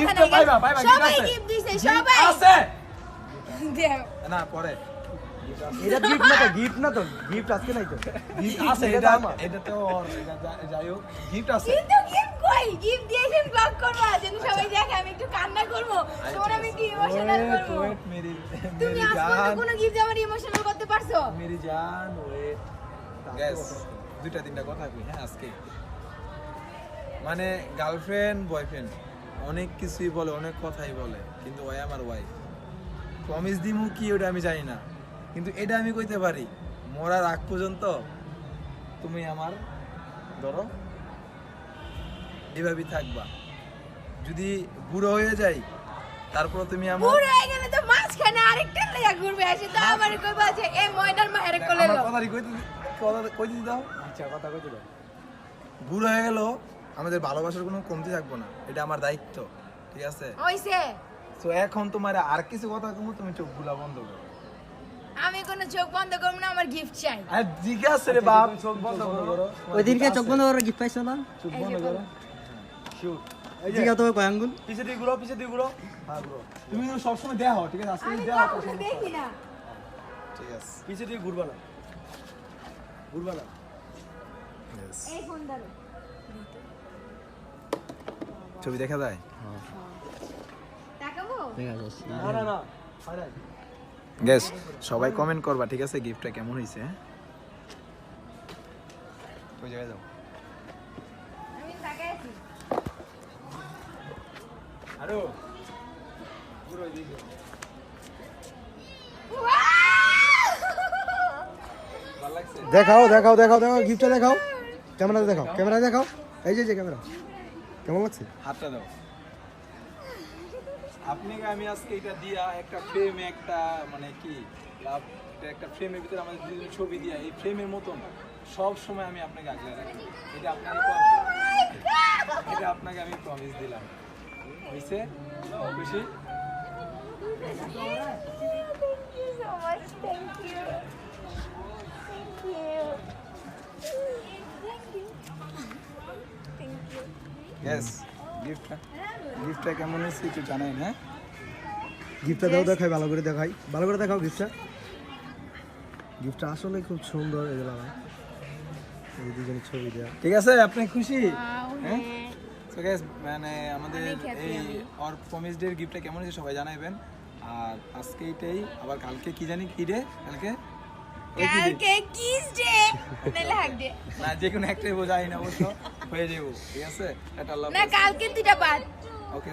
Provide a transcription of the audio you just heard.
Gift পাইবা পাইবা সবাই গিফট দিছে সবাই আছে দেও না পরে এটা গিফট না তো গিফট আজকে নাই তো গিফট আছে এটা তো যাই হোক গিফট আছে কিন্তু গিফট কই গিফট দিয়েছেন ব্লগ করবা যেন সবাই দেখে আমি একটু কান্না করব তোমরা আমি একটু ইমোশনাল করব ওয়েট মেরি তুমি আজ পর্যন্ত কোনো গিফট আমার ইমোশনাল করতে পারছো মেরি জান ওয়েট গ্যাস দুইটা তিনটা কথা কই হ্যাঁ আজকে মানে গার্লফ্রেন্ড বয়ফ্রেন্ড অনেক কিছুই বলে অনেক কথাই বলে কিন্তু ওই আমার ওয়াইফ প্রমিস দিমু কি ওটা আমি জানি না কিন্তু এটা আমি কইতে পারি মরার আগ পর্যন্ত তুমি আমার ধরো এভাবেই থাকবা যদি বুড়ো হয়ে যাই তারপর তুমি আমার পুরো হয়ে গেলে তো মাঝখানে আরেকটা লাগা ঘুরবে আসে তো আমার কইবা যে এই ময়দার মায়ের কোলে আমার লো কথাই কইতে দাও আচ্ছা কথা কইতে দাও বুড়ো হয়ে গেল আমাদের ভালোবাসার কোনো কমতি থাকবো না এটা আমার দায়িত্ব ঠিক আছে হইছে তো এখন তোমার আর কিছু কথা কমু তুমি চোখগুলা বন্ধ করো আমি কোনো চোখ বন্ধ করব না আমার গিফট চাই আর জিজ্ঞাসা রে বাপ চোখ বন্ধ করো ওই দিনকে চোখ বন্ধ করে গিফট পাইছো না চোখ বন্ধ করো শিওর জিগা তো কয় আঙ্গুল পিছে দিয়ে ঘুরো হ্যাঁ ব্রো তুমি সব সময় দেয়া হও ঠিক আছে আজকে আমি দেয়া হও কখনো দেখি না ঠিক আছে পিছে দিয়ে ঘুরবা না এই ফোন ধরো ছবি দেখা যায় তাকাবো দেখা যাচ্ছে না গ্যাস সবাই কমেন্ট করবা ঠিক আছে গিফটটা কেমন হইছে হ্যাঁ ওই জায়গায় যাও আমি তাকাই আছি আরো পুরো দিকে ভালো লাগছে দেখাও গিফটটা দেখাও ক্যামেরা দেখাও এই যে ক্যামেরা কেমন লাগছে হাতটা দাও আপনাকে আমি আজকে এটা দিয়া একটা ফ্রেমে একটা মানে কি লাভ একটা ফ্রেমের ভিতরে আমাদের দুজন ছবি দিয়া এই ফ্রেমের মতন সব সময় আমি আপনাকে আগলে রাখি এটা আপনাকে আমি প্রমিস দিলাম হইছে খুশি Thank you so much. Thank you. Yes গিফটটা কেমন হয়েছে একটু জানাই না গিফটটা দেখাই ভালো করে দেখাও গিফটটা আসলে খুব সুন্দর এগুলা এই দুজনের ছবি দেয়া ঠিক আছে আপনি খুশি হ্যাঁ সো গাইস মানে আমাদের এই অর প্রমিস ডে গিফটটা কেমন হয়েছে সবাই জানাবেন আর আজকে এটাই আবার কালকে কি জানি কি ডে কালকে কিস ডে নালে হাক ডে না যে কোনো একটাই বোঝাই না অবশ্য হয়ে যাবো ঠিক আছে এটা আল্লাহ না কালকে দুইটা বাদ ওকে